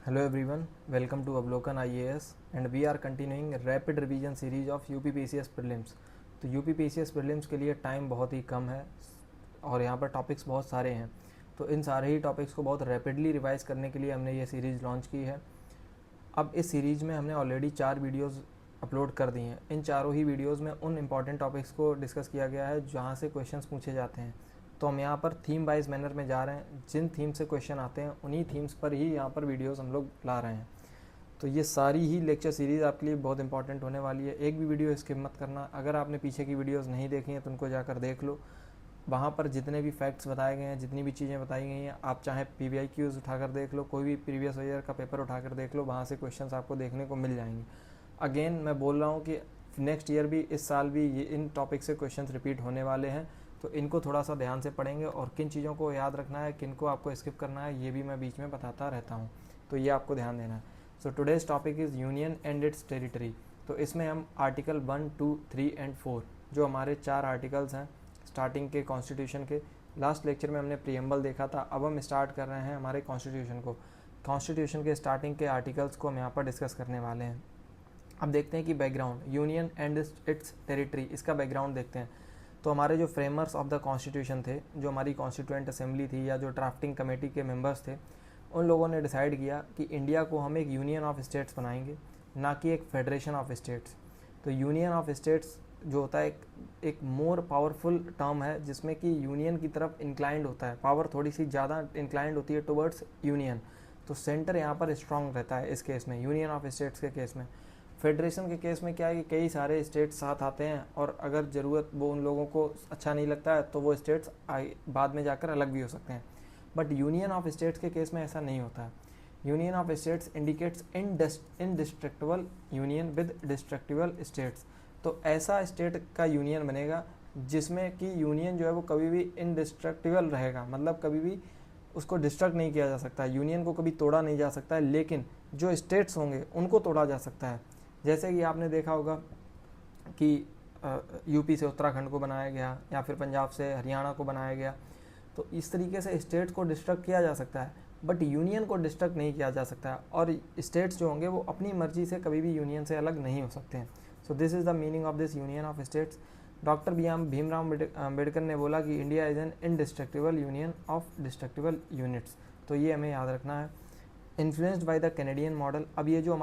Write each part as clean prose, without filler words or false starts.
Hello everyone, welcome to Avlokan IAS and we are continuing rapid revision series of UPPCS prelims। तो UPPCS prelims के लिए time बहुत ही कम है और यहाँ पर टॉपिक्स बहुत सारे हैं, तो इन सारे ही टॉपिक्स को बहुत रैपिडली रिवाइज करने के लिए हमने ये सीरीज़ लॉन्च की है। अब इस सीरीज़ में हमने ऑलरेडी 4 वीडियोज़ अपलोड कर दी हैं। इन चारों ही वीडियोज़ में उन इम्पॉर्टेंट टॉपिक्स को डिस्कस किया गया है जहाँ से क्वेश्चंस पूछे जाते हैं। तो हम यहाँ पर थीम वाइज मैनर में जा रहे हैं, जिन थीम से क्वेश्चन आते हैं उन्हीं थीम्स पर ही यहाँ पर वीडियोस हम लोग ला रहे हैं। तो ये सारी ही लेक्चर सीरीज़ आपके लिए बहुत इंपॉर्टेंट होने वाली है, एक भी वीडियो स्किप मत करना। अगर आपने पीछे की वीडियोस नहीं देखी हैं तो उनको जाकर देख लो, वहाँ पर जितने भी फैक्ट्स बताए गए हैं, जितनी भी चीज़ें बताई गई हैं, आप चाहे PBIQs उठाकर देख लो, कोई भी प्रीवियस ईयर का पेपर उठाकर देख लो, वहाँ से क्वेश्चंस आपको देखने को मिल जाएंगे। अगेन मैं बोल रहा हूँ कि नेक्स्ट ईयर भी, इस साल भी ये इन टॉपिक से क्वेश्चंस रिपीट होने वाले हैं, तो इनको थोड़ा सा ध्यान से पढ़ेंगे और किन चीज़ों को याद रखना है, किन को आपको स्किप करना है, ये भी मैं बीच में बताता रहता हूँ, तो ये आपको ध्यान देना है। So today's topic is union and it's territory. तो इसमें हम आर्टिकल 1, 2, 3 एंड 4 जो हमारे 4 आर्टिकल्स हैं स्टार्टिंग के कॉन्स्टिट्यूशन के। लास्ट लेक्चर में हमने प्रीएम्बल देखा था, अब हम स्टार्ट कर रहे हैं हमारे कॉन्स्टिट्यूशन को। कॉन्स्टिट्यूशन के स्टार्टिंग के आर्टिकल्स को हम यहाँ पर डिस्कस करने वाले हैं। अब देखते हैं कि background union and it's territory, इसका बैकग्राउंड देखते हैं। तो हमारे जो फ्रेमर्स ऑफ द कॉन्स्टिट्यूशन थे, जो हमारी कॉन्स्टिट्यूएंट असेंबली थी या जो ड्राफ्टिंग कमेटी के मेंबर्स थे, उन लोगों ने डिसाइड किया कि इंडिया को हम एक यूनियन ऑफ स्टेट्स बनाएंगे, ना कि एक फेडरेशन ऑफ स्टेट्स। तो यूनियन ऑफ स्टेट्स जो होता है एक मोर पावरफुल टर्म है, जिसमें कि यूनियन की तरफ इंक्लाइंड होता है, पावर थोड़ी सी ज़्यादा इंक्लाइंड होती है टुवर्ड्स यूनियन। तो सेंटर यहाँ पर स्ट्रांग रहता है इस केस में, यूनियन ऑफ स्टेट्स के केस में। फेडरेशन के केस में क्या है कि कई सारे स्टेट्स साथ आते हैं और अगर ज़रूरत वो उन लोगों को अच्छा नहीं लगता है तो वो स्टेट्स बाद में जाकर अलग भी हो सकते हैं। बट यूनियन ऑफ स्टेट्स के केस में ऐसा नहीं होता है। Union of states indicates indestructible union with destructible states. तो ऐसा स्टेट का यूनियन बनेगा जिसमें कि यूनियन जो है वो कभी भी इनडिस्ट्रक्टिबल रहेगा, मतलब कभी भी उसको डिस्ट्रक्ट नहीं किया जा सकता, यूनियन को कभी तोड़ा नहीं जा सकता है, लेकिन जो स्टेट्स होंगे उनको तोड़ा जा सकता है। जैसे कि आपने देखा होगा कि यूपी से उत्तराखंड को बनाया गया या फिर पंजाब से हरियाणा को बनाया गया, तो इस तरीके से स्टेट्स को डिस्ट्रक्ट किया जा सकता है, बट यूनियन को डिस्ट्रक्ट नहीं किया जा सकता है। और स्टेट्स जो होंगे वो अपनी मर्जी से कभी भी यूनियन से अलग नहीं हो सकते हैं। So this is the meaning of this union of states. Doctor Bhimrao Ambedkar ने बोला कि India is an indestructible union of destructible units. तो ये हमें याद रखना है। Influenced by the Canadian model. अब ये जो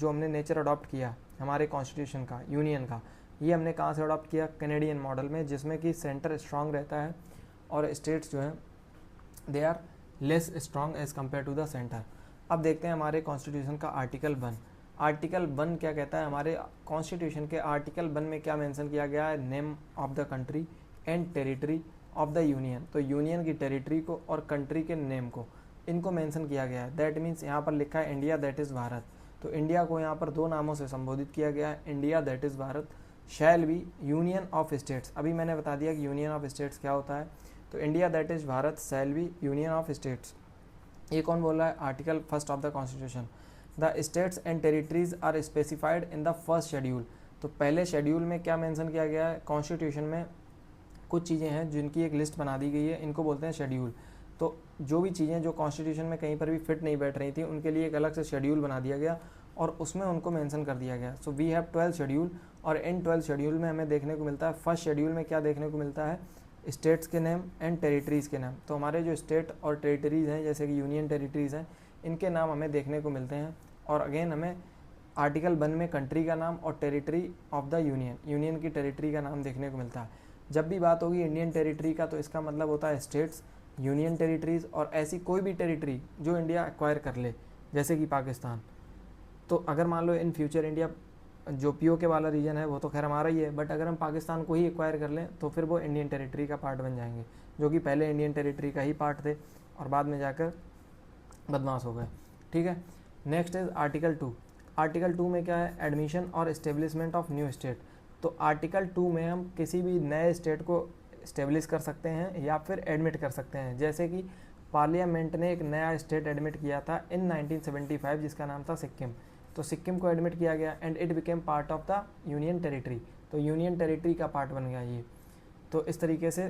हमने नेचर अडॉप्ट किया हमारे कॉन्स्टिट्यूशन का, यूनियन का, ये हमने कहाँ से अडॉप्ट किया? कैनेडियन मॉडल में, जिसमें कि सेंटर स्ट्रांग रहता है और स्टेट्स जो हैं they are less strong as compare to the centre. अब देखते हैं हमारे कॉन्स्टिट्यूशन का आर्टिकल 1। आर्टिकल 1 क्या कहता है? हमारे कॉन्स्टिट्यूशन के आर्टिकल 1 में क्या मेंशन किया गया है? Name of the country and territory of the union. तो यूनियन की टेरिटरी को और कंट्री के नेम को, इनको मेंशन किया गया है। दैट मीन्स यहाँ पर लिखा है इंडिया, दैट इज़ भारत। तो इंडिया को यहाँ पर 2 नामों से संबोधित किया गया है, India that is Bharat, shall be union of states. अभी मैंने बता दिया कि यूनियन ऑफ स्टेट्स क्या होता है। तो India that is Bharat shall be union of states. ये कौन बोल रहा है? Article 1 of the constitution. The states and territories are specified in the first schedule. तो पहले शेड्यूल में क्या मेंशन किया गया है? कॉन्स्टिट्यूशन में कुछ चीज़ें हैं जिनकी एक लिस्ट बना दी गई है, इनको बोलते हैं शेड्यूल। तो जो भी चीज़ें जो कॉन्स्टिट्यूशन में कहीं पर भी फिट नहीं बैठ रही थी, उनके लिए एक अलग से शेड्यूल बना दिया गया और उसमें उनको मेंशन कर दिया गया। सो वी हैव 12 शेड्यूल, और इन 12 शेड्यूल में हमें देखने को मिलता है, फर्स्ट शेड्यूल में क्या देखने को मिलता है? स्टेट्स के नेम एंड टेरिटरीज़ के नाम। तो हमारे जो स्टेट और टेरिटरीज़ हैं, जैसे कि यूनियन टेरिटरीज़ हैं, इनके नाम हमें देखने को मिलते हैं। और अगेन हमें आर्टिकल 1 में कंट्री का नाम और territory of the union, union की टेरिटरी का नाम देखने को मिलता है। जब भी बात होगी इंडियन टेरिटरी का, तो इसका मतलब होता है स्टेट्स, यूनियन टेरिटरीज़ और ऐसी कोई भी टेरिटरी जो इंडिया एक्वायर कर ले, जैसे कि पाकिस्तान। तो अगर मान लो इन फ्यूचर इंडिया, जो POK वाला रीजन है वो तो खैर हमारा ही है, बट अगर हम पाकिस्तान को ही एक्वायर कर लें तो फिर वो इंडियन टेरिटरी का पार्ट बन जाएंगे, जो कि पहले इंडियन टेरिटरी का ही पार्ट थे और बाद में जाकर बदमाश हो गए। ठीक है, नेक्स्ट इज आर्टिकल 2। आर्टिकल 2 में क्या है? एडमिशन और इस्टेब्लिशमेंट ऑफ न्यू स्टेट। तो आर्टिकल 2 में हम किसी भी नए स्टेट को इस्टेब्लिश कर सकते हैं या फिर एडमिट कर सकते हैं। जैसे कि पार्लियामेंट ने एक नया स्टेट एडमिट किया था इन 1975, जिसका नाम था सिक्किम। तो सिक्किम को एडमिट किया गया and it became part of the union territory. तो यूनियन टेरिटरी का पार्ट बन गया ये। तो इस तरीके से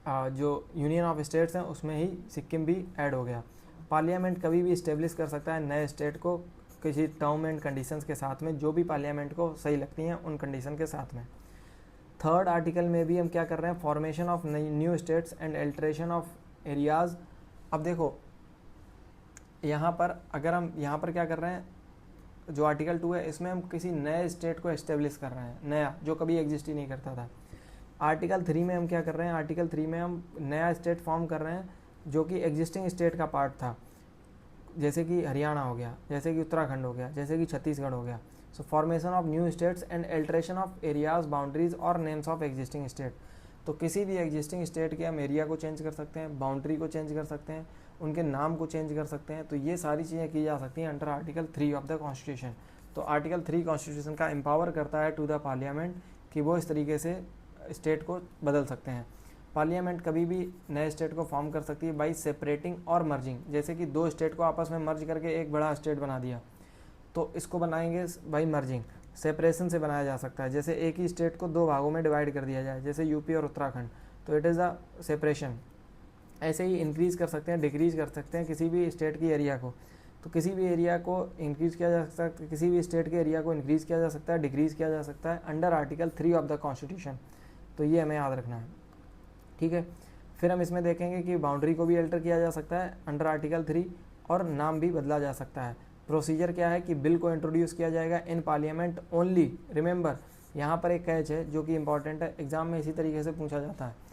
जो यूनियन ऑफ स्टेट्स हैं उसमें ही सिक्किम भी ऐड हो गया। पार्लियामेंट कभी भी इस्टेब्लिश कर सकता है नए स्टेट को किसी टर्म एंड कंडीशंस के साथ में, जो भी पार्लियामेंट को सही लगती हैं उन कंडीशन के साथ में। थर्ड आर्टिकल में भी हम क्या कर रहे हैं, formation of new states and alteration of areas. अब देखो यहाँ पर अगर हम यहाँ पर क्या कर रहे हैं, जो आर्टिकल 2 है इसमें हम किसी नए स्टेट को एस्टेब्लिश कर रहे हैं, नया जो कभी एग्जिस्ट ही नहीं करता था। आर्टिकल 3 में हम क्या कर रहे हैं, आर्टिकल 3 में हम नया स्टेट फॉर्म कर रहे हैं जो कि एग्जिस्टिंग स्टेट का पार्ट था, जैसे कि हरियाणा हो गया, जैसे कि उत्तराखंड हो गया, जैसे कि छत्तीसगढ़ हो गया। सो formation of new states and alteration of areas, boundaries और नेम्स ऑफ एग्जिस्टिंग स्टेट। तो किसी भी एग्जिस्टिंग स्टेट के हम एरिया को चेंज कर सकते हैं, बाउंड्री को चेंज कर सकते हैं, उनके नाम को चेंज कर सकते हैं। तो ये सारी चीज़ें की जा सकती हैं under article 3 of the constitution. तो आर्टिकल 3 कॉन्स्टिट्यूशन का एम्पावर करता है टू द पार्लियामेंट कि वो इस तरीके से स्टेट को बदल सकते हैं। पार्लियामेंट कभी भी नए स्टेट को फॉर्म कर सकती है बाई सेपरेटिंग और मर्जिंग, जैसे कि दो स्टेट को आपस में मर्ज करके एक बड़ा स्टेट बना दिया, तो इसको बनाएंगे बाई मर्जिंग। सेपरेशन से बनाया जा सकता है, जैसे एक ही स्टेट को दो भागों में डिवाइड कर दिया जाए, जैसे यूपी और उत्तराखंड, तो इट इज़ अ सेपरेशन। ऐसे ही इंक्रीज़ कर सकते हैं, डिक्रीज़ कर सकते हैं किसी भी स्टेट की एरिया को। तो किसी भी एरिया को इंक्रीज़ किया जा सकता है, किसी भी स्टेट के एरिया को इंक्रीज़ किया जा सकता है, डिक्रीज़ किया जा सकता है under article 3 of the constitution. तो ये हमें याद रखना है, ठीक है। फिर हम इसमें देखेंगे कि बाउंड्री को भी अल्टर किया जा सकता है अंडर आर्टिकल 3 और नाम भी बदला जा सकता है। प्रोसीजर क्या है कि बिल को इंट्रोड्यूस किया जाएगा इन पार्लियामेंट ओनली। रिमेंबर यहाँ पर एक कैच है जो कि इंपॉर्टेंट है, एग्जाम में इसी तरीके से पूछा जाता है।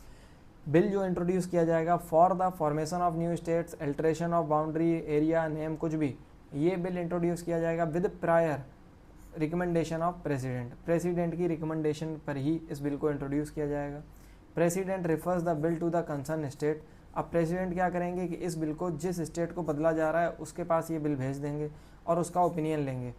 बिल जो इंट्रोड्यूस किया जाएगा for the formation of new states, alteration of boundary, area, name, कुछ भी, ये बिल इंट्रोड्यूस किया जाएगा with prior recommendation of president. President की रिकमेंडेशन पर ही इस बिल को इंट्रोड्यूस किया जाएगा। President refers the bill to the concern state. अब प्रेसिडेंट क्या करेंगे कि इस बिल को जिस स्टेट को बदला जा रहा है उसके पास ये बिल भेज देंगे और उसका ओपिनियन लेंगे।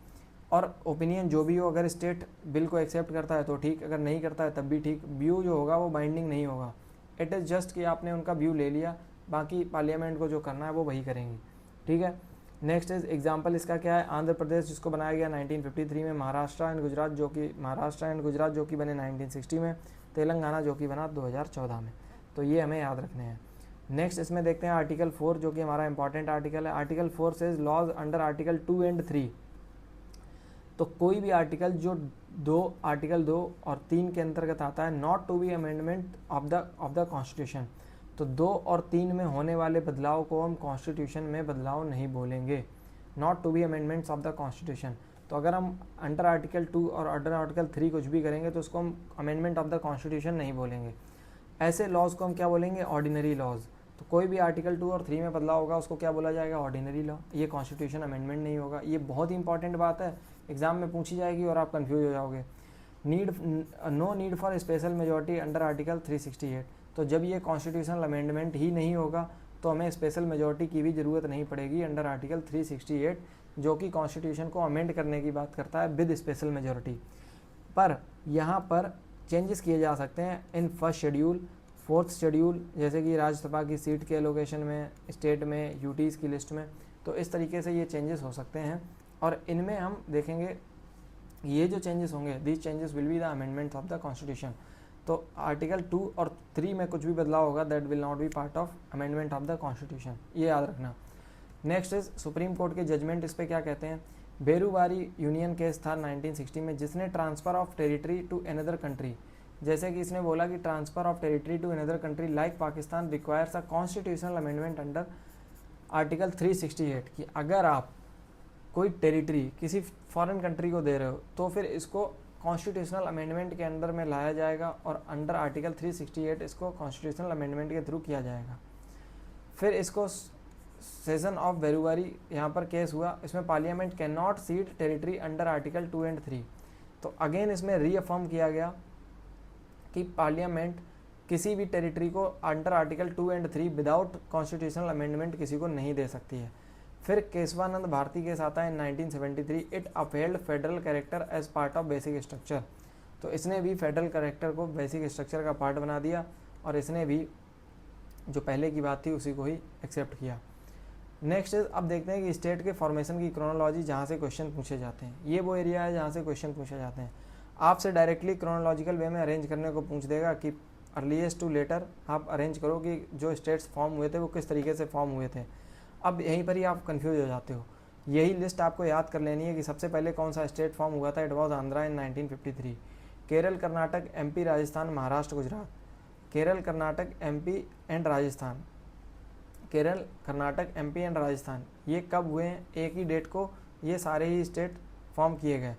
और ओपिनियन जो भी हो, अगर स्टेट बिल को एक्सेप्ट करता है तो ठीक, अगर नहीं करता है तब भी ठीक। व्यू जो होगा वो बाइंडिंग नहीं होगा, इट इज़ जस्ट कि आपने उनका व्यू ले लिया, बाकी पार्लियामेंट को जो करना है वो वही करेंगे, ठीक है। नेक्स्ट इज एग्जाम्पल इसका क्या है, आंध्र प्रदेश जिसको बनाया गया 1953 में, महाराष्ट्र एंड गुजरात जो कि बने 1960 में, तेलंगाना जो कि बना 2014 में। तो ये हमें याद रखने हैं। नेक्स्ट इसमें देखते हैं आर्टिकल 4 जो कि हमारा इंपॉर्टेंट आर्टिकल है। आर्टिकल 4 से लॉज अंडर आर्टिकल 2 एंड 3। तो कोई भी आर्टिकल जो आर्टिकल 2 और 3 के अंतर्गत आता है, not to be amendment of the constitution. तो 2 और 3 में होने वाले बदलाव को हम कॉन्स्टिट्यूशन में बदलाव नहीं बोलेंगे, not to be amendments of the constitution. तो अगर हम अंडर आर्टिकल 2 और अंडर आर्टिकल 3 कुछ भी करेंगे तो उसको हम अमेंडमेंट ऑफ द कॉन्स्टिट्यूशन नहीं बोलेंगे। ऐसे लॉज को हम क्या बोलेंगे, ऑर्डिनरी लॉज। तो कोई भी आर्टिकल 2 और 3 में बदलाव होगा उसको क्या बोला जाएगा, ऑर्डिनरी लॉ। ये कॉन्स्टिट्यूशन अमेंडमेंट नहीं होगा। ये बहुत ही इंपॉर्टेंट बात है, एग्जाम में पूछी जाएगी और आप कंफ्यूज हो जाओगे। No need for special majority under article 368। तो जब ये कॉन्स्टिट्यूशनल अमेंडमेंट ही नहीं होगा तो हमें स्पेशल मेजॉरिटी की भी ज़रूरत नहीं पड़ेगी अंडर आर्टिकल 368, जो कि कॉन्स्टिट्यूशन को अमेंड करने की बात करता है विद स्पेशल मेजॉरिटी। पर यहाँ पर चेंजेस किए जा सकते हैं in first schedule, fourth schedule, जैसे कि राज्यसभा की सीट के एलोकेशन में, स्टेट में, यूटीज़ की लिस्ट में। तो इस तरीके से ये चेंजेस हो सकते हैं और इनमें हम देखेंगे ये जो चेंजेस होंगे, these changes will be the amendments of the constitution. तो आर्टिकल 2 और 3 में कुछ भी बदलाव होगा that will not be part of amendment of the constitution, ये याद रखना। नेक्स्ट इज सुप्रीम कोर्ट के जजमेंट, इस पर क्या कहते हैं। बेरूबारी यूनियन केस था 1960 में, जिसने transfer of territory to another country, जैसे कि इसने बोला कि transfer of territory to another country like Pakistan requires a constitutional amendment under article 368, कि अगर आप कोई टेरिटरी किसी फॉरेन कंट्री को दे रहे हो तो फिर इसको कॉन्स्टिट्यूशनल अमेंडमेंट के अंडर में लाया जाएगा और अंडर आर्टिकल 368 इसको कॉन्स्टिट्यूशनल अमेंडमेंट के थ्रू किया जाएगा। फिर इसको सेशन ऑफ बेरूबारी यहाँ पर केस हुआ, इसमें parliament can not seed territory under article 2 and 3। तो अगेन इसमें रीअफर्म किया गया कि पार्लियामेंट किसी भी टेरिटरी को under article 2 and 3 without constitutional amendment किसी को नहीं दे सकती है। फिर केशवानंद भारती केस आता है 1973, it upheld federal character as part of basic structure. तो इसने भी फेडरल कैरेक्टर को बेसिक स्ट्रक्चर का पार्ट बना दिया और इसने भी जो पहले की बात थी उसी को ही एक्सेप्ट किया। नेक्स्ट इज, अब देखते हैं कि स्टेट के फॉर्मेशन की क्रोनोलॉजी जहाँ से क्वेश्चन पूछे जाते हैं। ये वो एरिया है जहाँ से क्वेश्चन पूछे जाते हैं। आपसे डायरेक्टली क्रोनोलॉजिकल वे में अरेंज करने को पूछ देगा कि अर्लीस्ट टू लेटर आप अरेंज करो कि जो स्टेट्स फॉर्म हुए थे वो किस तरीके से फॉर्म हुए थे। अब यहीं पर ही आप कंफ्यूज हो जाते हो। यही लिस्ट आपको याद कर लेनी है कि सबसे पहले कौन सा स्टेट फॉर्म हुआ था। It was Andhra in 1953। Kerala, Karnataka, MP, Rajasthan, Maharashtra, Gujarat. Kerala, Karnataka, MP and Rajasthan. Kerala, Karnataka, MP and Rajasthan ये कब हुए हैं? एक ही डेट को ये सारे ही स्टेट फॉर्म किए गए।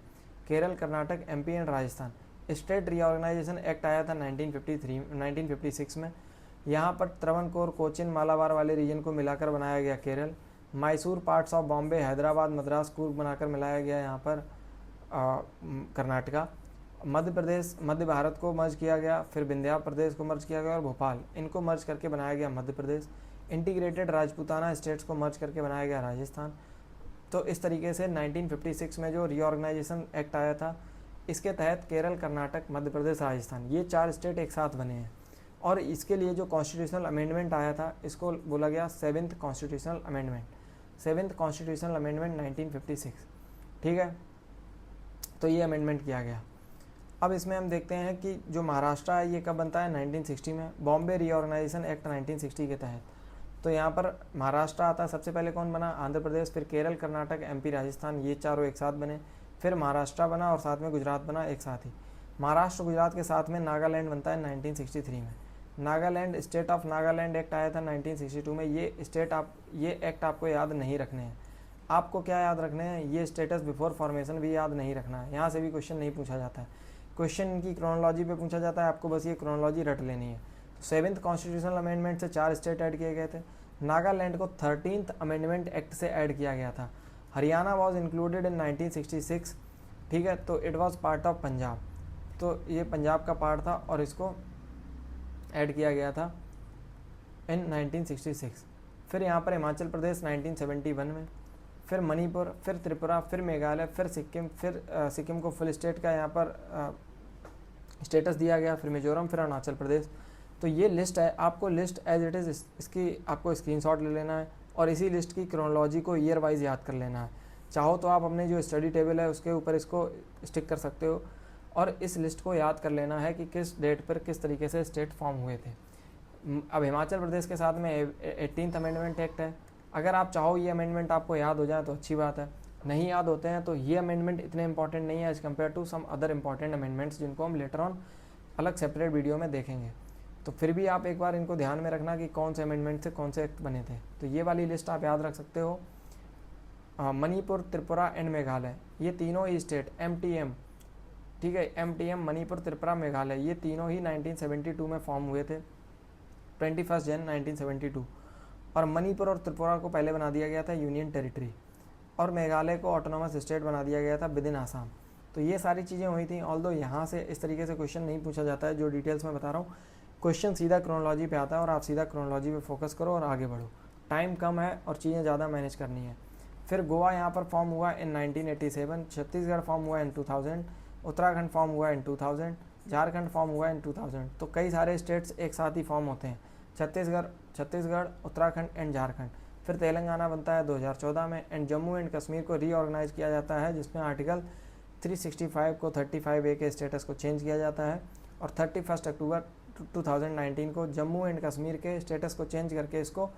Kerala, Karnataka, MP and Rajasthan. State reorganisation act आया था 1956 में। यहाँ पर त्रावणकोर, कोचिन, मालाबार वाले रीजन को मिलाकर बनाया गया केरल। मैसूर, पार्ट्स ऑफ बॉम्बे, हैदराबाद, मद्रास, कूर्ग बनाकर मिलाया गया यहाँ पर कर्नाटका। मध्य प्रदेश, मध्य भारत को मर्ज किया गया, फिर विंध्या प्रदेश को मर्ज किया गया और भोपाल, इनको मर्ज करके बनाया गया मध्य प्रदेश। इंटीग्रेटेड राजपूताना स्टेट्स को मर्ज करके बनाया गया राजस्थान। तो इस तरीके से 1956 में जो रीऑर्गेनाइजेशन एक्ट आया था, इसके तहत केरल, कर्नाटक, मध्य प्रदेश, राजस्थान ये 4 स्टेट एक साथ बने हैं। और इसके लिए जो कॉन्स्टिट्यूशनल अमेंडमेंट आया था, इसको बोला गया 7th constitutional amendment. 7th constitutional amendment 1956, ठीक है। तो ये अमेंडमेंट किया गया। अब इसमें हम देखते हैं कि जो महाराष्ट्र है ये कब बनता है? 1960 में, बॉम्बे रीऑर्गेनाइजेशन एक्ट 1960 के तहत। तो यहाँ पर महाराष्ट्र आता है, सबसे पहले कौन बना? आंध्र प्रदेश, फिर केरल, कर्नाटक, एमपी, राजस्थान, ये चारों एक साथ बने। फिर महाराष्ट्र बना और साथ में गुजरात बना एक साथ ही। महाराष्ट्र गुजरात के साथ में नागालैंड बनता है 1963 में। Nagaland, state of Nagaland act आया था 1962 में। ये एक्ट आपको याद नहीं रखने हैं। आपको क्या याद रखने हैं? ये स्टेटस बिफोर फॉर्मेशन भी याद नहीं रखना है, यहाँ से भी क्वेश्चन नहीं पूछा जाता है। क्वेश्चन इनकी क्रोनोलॉजी पे पूछा जाता है, आपको बस ये क्रोनोलॉजी रट लेनी है। 7th कॉन्स्टिट्यूशनल अमेंडमेंट से 4 स्टेट ऐड किए गए थे। नागालैंड को 13th अमेंडमेंट एक्ट से ऐड किया गया था। हरियाणा वॉज इंक्लूडेड इन 1966, ठीक है। तो it was part of Punjab, तो ये पंजाब का पार्ट था और इसको ऐड किया गया था इन 1966। फिर यहाँ पर हिमाचल प्रदेश 1971 में, फिर मणिपुर, फिर त्रिपुरा, फिर मेघालय, फिर सिक्किम, फिर सिक्किम को फुल स्टेट का यहाँ पर स्टेटस दिया गया, फिर मिजोरम, फिर अरुणाचल प्रदेश। तो ये लिस्ट है, आपको लिस्ट एज इट इज़ इसकी आपको स्क्रीनशॉट ले लेना है और इसी लिस्ट की क्रोनोलॉजी को ईयर वाइज याद कर लेना है। चाहो तो आप अपने जो स्टडी टेबल है उसके ऊपर इसको स्टिक कर सकते हो और इस लिस्ट को याद कर लेना है कि किस डेट पर किस तरीके से स्टेट फॉर्म हुए थे। अब हिमाचल प्रदेश के साथ में 18th अमेंडमेंट एक्ट है। अगर आप चाहो ये अमेंडमेंट आपको याद हो जाए तो अच्छी बात है, नहीं याद होते हैं तो ये अमेंडमेंट इतने इंपॉर्टेंट नहीं है as compare to some other important amendments, जिनको हम लेटर ऑन अलग सेपरेट वीडियो में देखेंगे। तो फिर भी आप एक बार इनको ध्यान में रखना कि कौन से अमेंडमेंट से कौन से एक्ट बने थे। तो ये वाली लिस्ट आप याद रख सकते हो। मणिपुर, त्रिपुरा एंड मेघालय, ये तीनों ही स्टेट MTM, ठीक है, MTM, मणिपुर, त्रिपुरा, मेघालय, ये तीनों ही 1972 में फॉर्म हुए थे, 21 जनवरी 1972। और मणिपुर और त्रिपुरा को पहले बना दिया गया था यूनियन टेरिटरी और मेघालय को ऑटोनॉमस स्टेट बना दिया गया था विद इन आसाम। तो ये सारी चीज़ें हुई थी। ऑल्दो यहाँ से इस तरीके से क्वेश्चन नहीं पूछा जाता है जो डिटेल्स में बता रहा हूँ। क्वेश्चन सीधा क्रोनोलॉजी पे आता है और आप सीधा क्रोनोलॉजी पे फोकस करो और आगे बढ़ो। टाइम कम है और चीज़ें ज़्यादा मैनेज करनी है। फिर गोवा यहाँ पर फॉर्म हुआ इन 1987, छत्तीसगढ़ फॉर्म हुआ इन 2000, उत्तराखंड फॉर्म हुआ इन 2000, झारखंड फॉर्म हुआ इन 2000। तो कई सारे स्टेट्स एक साथ ही फॉर्म होते हैं, छत्तीसगढ़, उत्तराखंड एंड झारखंड। फिर तेलंगाना बनता है 2014 में एंड जम्मू एंड कश्मीर को रीऑर्गेनाइज किया जाता है, जिसमें आर्टिकल 365 को 35A के स्टेटस को चेंज किया जाता है और 31 अक्टूबर 2019 को जम्मू एंड कश्मीर के स्टेटस को चेंज करके इसको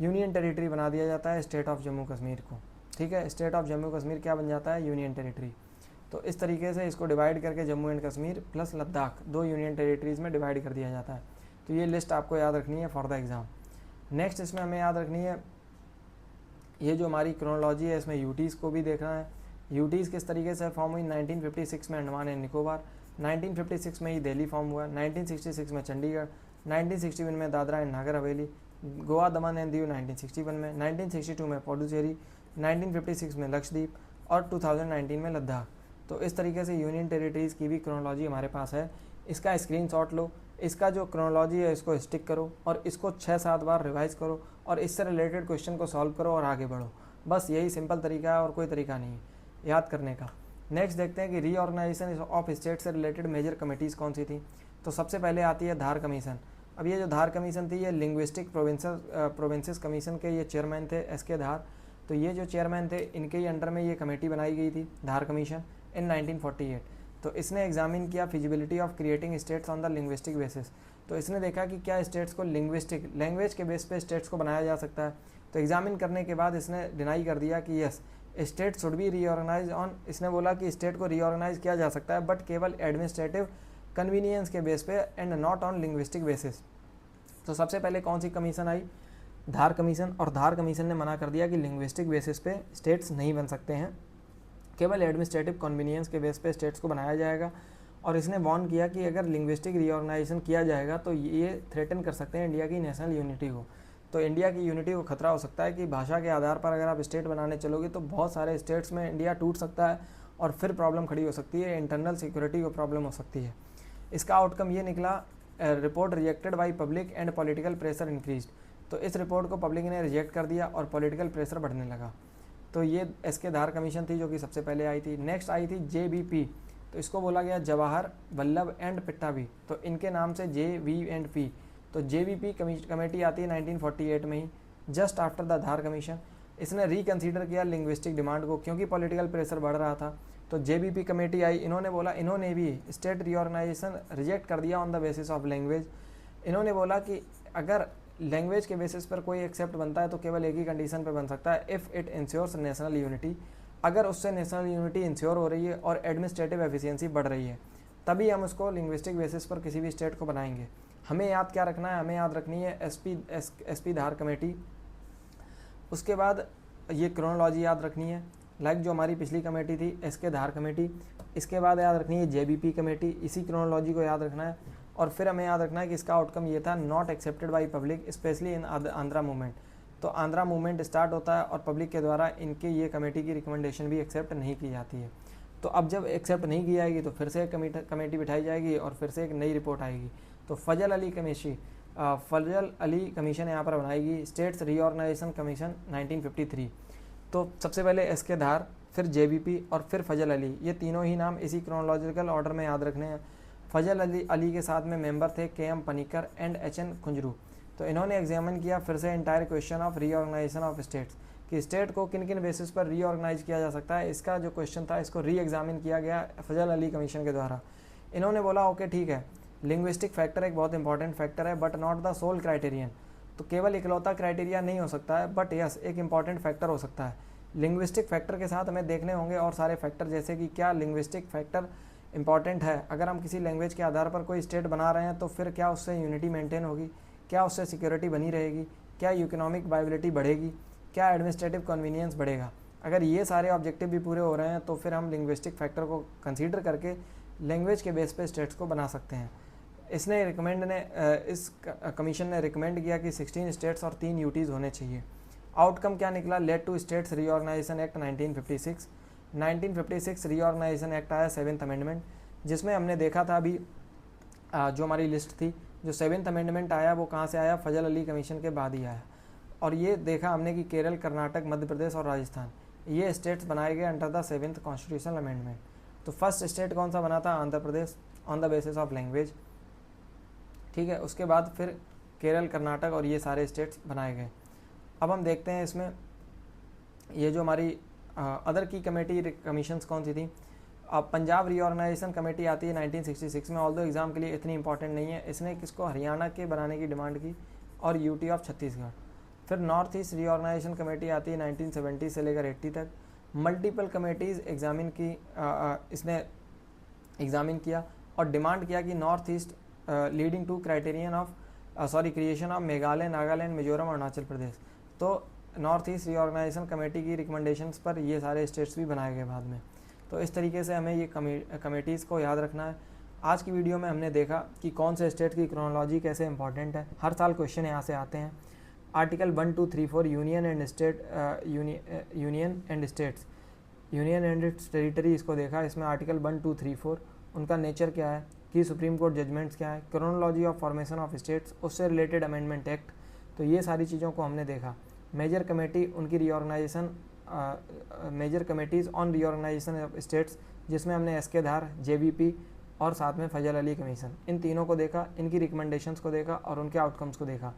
यूनियन टेरिटरी बना दिया जाता है, स्टेट ऑफ जम्मू कश्मीर को, ठीक है। स्टेट ऑफ जम्मू कश्मीर क्या बन जाता है? Union territory. तो इस तरीके से इसको डिवाइड करके Jammu and Kashmir plus Ladakh 2 union territories में डिवाइड कर दिया जाता है। तो ये लिस्ट आपको याद रखनी है फॉर द एग्ज़ाम। नेक्स्ट इसमें हमें याद रखनी है ये जो हमारी क्रोनोलॉजी है, इसमें यूटीज़ को भी देखना है। यूटीज़ किस तरीके से फॉर्म हुई? 1956 में अंडमान एंड निकोबार, 1956 में ही दिल्ली फॉर्म हुआ, 1966 में चंडीगढ़, 1961 में Dadra and Nagar Haveli, Goa, Daman and Diu 1961 में, 1962 में पुडुचेरी, 1956 में लक्षद्वीप और 2019 में लद्दाख। तो इस तरीके से यूनियन टेरिटरीज़ की भी क्रोनोलॉजी हमारे पास है। इसका स्क्रीनशॉट लो, इसका जो क्रोनोलॉजी है इसको स्टिक करो और इसको 6-7 बार रिवाइज करो और इससे रिलेटेड क्वेश्चन को सॉल्व करो और आगे बढ़ो। बस यही सिंपल तरीका है और कोई तरीका नहीं है याद करने का। नेक्स्ट देखते हैं कि रीऑर्गेनाइजेशन ऑफ स्टेट से रिलेटेड मेजर कमेटीज़ कौन सी थी। तो सबसे पहले आती है धार कमीशन। अब ये जो धार कमीशन थी ये लिंग्विस्टिक प्रोविंसेस कमीशन के ये चेयरमैन थे SK धार। तो ये जो चेयरमैन थे इनके ही अंडर में ये कमेटी बनाई गई थी धार कमीशन इन 1948। तो इसने एग्जामिन किया feasibility of creating states on the linguistic basis. तो इसने देखा कि क्या स्टेट्स को लिंग्विस्टिक लैंग्वेज के बेस पे स्टेट्स को बनाया जा सकता है। तो एग्जामिन करने के बाद इसने डिनाई कर दिया कि yes state should be reorganise on, इसने बोला कि स्टेट को रीऑर्गेनाइज किया जा सकता है बट केवल एडमिनिस्ट्रेटिव कन्वीनियंस के बेस पे and not on linguistic basis. तो सबसे पहले कौन सी कमीशन आई, धार कमीशन, और धार कमीशन ने मना कर दिया कि लिंग्विस्टिक बेसिस पे स्टेट्स नहीं बन सकते हैं, केवल एडमिनिस्ट्रेटिव कन्वीनियंस के बेस पे स्टेट्स को बनाया जाएगा। और इसने वार्न किया कि अगर लिंग्विस्टिक रीऑर्गेनाइजेशन किया जाएगा तो ये थ्रेटन कर सकते हैं इंडिया की नेशनल यूनिटी को। तो इंडिया की यूनिटी को खतरा हो सकता है कि भाषा के आधार पर अगर आप स्टेट बनाने चलोगे तो बहुत सारे स्टेट्स में इंडिया टूट सकता है और फिर प्रॉब्लम खड़ी हो सकती है, इंटरनल सिक्योरिटी को प्रॉब्लम हो सकती है। इसका आउटकम ये निकला, report rejected by public and political pressure increased. तो इस रिपोर्ट को पब्लिक ने रिजेक्ट कर दिया और पॉलिटिकल प्रेशर बढ़ने लगा। तो ये एसके धार कमीशन थी जो कि सबसे पहले आई थी। नेक्स्ट आई थी JVP, तो इसको बोला गया जवाहर वल्लभ एंड पिट्टाभी, तो इनके नाम से JV&P। तो JVP कमेटी आती है 1948 में ही, just after the Dhar commission. इसने रिकन्सिडर किया लिंग्विस्टिक डिमांड को क्योंकि पॉलिटिकल प्रेशर बढ़ रहा था। तो JVP कमेटी आई, इन्होंने बोला, इन्होंने भी स्टेट रीऑर्गेनाइजेशन रिजेक्ट कर दिया on the basis of language. इन्होंने बोला कि अगर लैंग्वेज के बेसिस पर कोई एक्सेप्ट बनता है तो केवल एक ही कंडीशन पर बन सकता है, if it ensures national unity. अगर उससे नेशनल यूनिटी इंश्योर हो रही है और एडमिनिस्ट्रेटिव एफिशिएंसी बढ़ रही है तभी हम उसको लिंग्विस्टिक बेसिस पर किसी भी स्टेट को बनाएंगे। हमें याद क्या रखना है, हमें याद रखनी है SP धार कमेटी। उसके बाद ये क्रोनोलॉजी याद रखनी है, लाइक जो हमारी पिछली कमेटी थी SK धार कमेटी। इसके बाद याद रखनी है JVP कमेटी, इसी क्रोनोलॉजी को याद रखना है। और फिर हमें याद रखना है कि इसका आउटकम ये था, not accepted by public specially in Andhra movement. तो आंध्रा मूवमेंट स्टार्ट होता है और पब्लिक के द्वारा इनके ये कमेटी की रिकमेंडेशन भी एक्सेप्ट नहीं की जाती है। तो अब जब एक्सेप्ट नहीं की जाएगी तो फिर से एक कमेटी बिठाई जाएगी और फिर से एक नई रिपोर्ट आएगी। तो फजल अली कमीशन यहाँ पर बनाएगी, स्टेट्स रीऑर्गेनाइजेशन कमीशन 1953। तो सबसे पहले SK धार, फिर JVP और फिर फजल अली, ये तीनों ही नाम इसी क्रोनोलॉजिकल ऑर्डर में याद रखने हैं। फजल अली के साथ में मेंबर थे KM Panikkar and HN Kunzru. तो इन्होंने एग्जामिन किया फिर से entire question of reorganisation of states, कि स्टेट को किन किन बेसिस पर रीऑर्गेनाइज किया जा सकता है। इसका जो क्वेश्चन था इसको री एग्जामिन किया गया फजल अली कमीशन के द्वारा। इन्होंने बोला ओके ठीक है, लिंग्विस्टिक फैक्टर एक बहुत इंपॉर्टेंट फैक्टर है but not the sole criterion. तो केवल इकलौता क्राइटेरिया नहीं हो सकता है बट यस एक इंपॉर्टेंट फैक्टर हो सकता है। लिंग्विस्टिक फैक्टर के साथ हमें देखने होंगे और सारे फैक्टर, जैसे कि क्या लिंग्विस्टिक फैक्टर इंपॉर्टेंट है। अगर हम किसी लैंग्वेज के आधार पर कोई स्टेट बना रहे हैं तो फिर क्या उससे यूनिटी मेंटेन होगी, क्या उससे सिक्योरिटी बनी रहेगी, क्या इकोनॉमिक वायबिलिटी बढ़ेगी, क्या एडमिनिस्ट्रेटिव कन्वीनियंस बढ़ेगा। अगर ये सारे ऑब्जेक्टिव भी पूरे हो रहे हैं तो फिर हम लिंग्विस्टिक फैक्टर को कंसीडर करके लैंग्वेज के बेस पे स्टेट्स को बना सकते हैं। इस कमीशन ने रिकमेंड किया कि 16 स्टेट्स और 3 यूटीज़ होने चाहिए। आउटकम क्या निकला, led to states reorganisation act 1956 reorganisation act आया 7th अमेंडमेंट, जिसमें हमने देखा था अभी जो हमारी लिस्ट थी, जो 7th अमेंडमेंट आया वो कहाँ से आया, फजल अली कमीशन के बाद ही आया। और ये देखा हमने कि केरल, कर्नाटक, मध्य प्रदेश और राजस्थान ये स्टेट्स बनाए गए under the 7th constitutional amendment. तो फर्स्ट स्टेट कौन सा बना था, Andhra Pradesh, on the basis of language. ठीक है, उसके बाद फिर केरल, कर्नाटक और ये सारे स्टेट्स बनाए गए। अब हम देखते हैं इसमें ये जो हमारी अदर की कमेटी कमीशंस कौन सी थी। अब पंजाब रीऑर्गेनाइजेशन कमेटी आती है 1966 में, ऑल्दो एग्जाम के लिए इतनी इंपॉर्टेंट नहीं है। इसने किसको, हरियाणा के बनाने की डिमांड की और यूटी ऑफ छत्तीसगढ़। फिर नॉर्थ ईस्ट रीऑर्गेनाइजेशन कमेटी आती है 1970 से लेकर 80 तक। मल्टीपल कमेटीज़ एग्जामिन की, इसने एग्जामिन किया और डिमांड किया कि north east leading to criterion of creation of Meghalaya, Nagaland, Mizoram, Arunachal Pradesh. तो नॉर्थ ईस्ट रीऑर्गेनाइजेशन कमेटी की रिकमेंडेशंस पर ये सारे स्टेट्स भी बनाए गए बाद में। तो इस तरीके से हमें ये कमेटीज़ को याद रखना है। आज की वीडियो में हमने देखा कि कौन से स्टेट की क्रोनोलॉजी कैसे इंपॉर्टेंट है। हर साल क्वेश्चन यहाँ से आते हैं। Article 1, 2, 3, 4 union and states, union and it's territory, इसको देखा। इसमें आर्टिकल 1, 2, 3, 4 उनका नेचर क्या है, कि सुप्रीम कोर्ट जजमेंट्स क्या है, chronology of formation of states, उससे रिलेटेड अमेंडमेंट एक्ट, तो ये सारी चीज़ों को हमने देखा। मेजर कमेटी, उनकी reorganisation, major committees on reorganisation of states, जिसमें हमने SK धार, JVP और साथ में फजल अली कमीशन, इन तीनों को देखा, इनकी रिकमेंडेशंस को देखा और उनके आउटकम्स को देखा।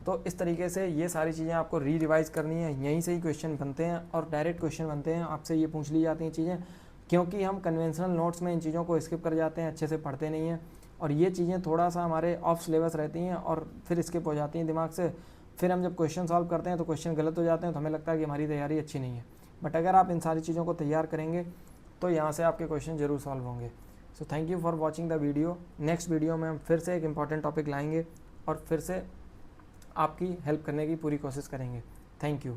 तो इस तरीके से ये सारी चीज़ें आपको रिवाइज़ करनी है। यहीं से ही क्वेश्चन बनते हैं और डायरेक्ट क्वेश्चन बनते हैं, आपसे ये पूछ ली जाती हैं चीज़ें, क्योंकि हम कन्वेंशनल नोट्स में इन चीज़ों को स्किप कर जाते हैं, अच्छे से पढ़ते नहीं हैं और ये चीज़ें थोड़ा सा हमारे ऑफ सिलेबस रहती हैं और फिर स्किप हो जाती हैं दिमाग से। फिर हम जब क्वेश्चन सॉल्व करते हैं तो क्वेश्चन गलत हो जाते हैं, तो हमें लगता है कि हमारी तैयारी अच्छी नहीं है। बट अगर आप इन सारी चीज़ों को तैयार करेंगे तो यहाँ से आपके क्वेश्चन जरूर सॉल्व होंगे। So thank you for watching the video. Next video में हम फिर से एक इम्पॉर्टेंट टॉपिक लाएंगे और फिर से आपकी हेल्प करने की पूरी कोशिश करेंगे। Thank you.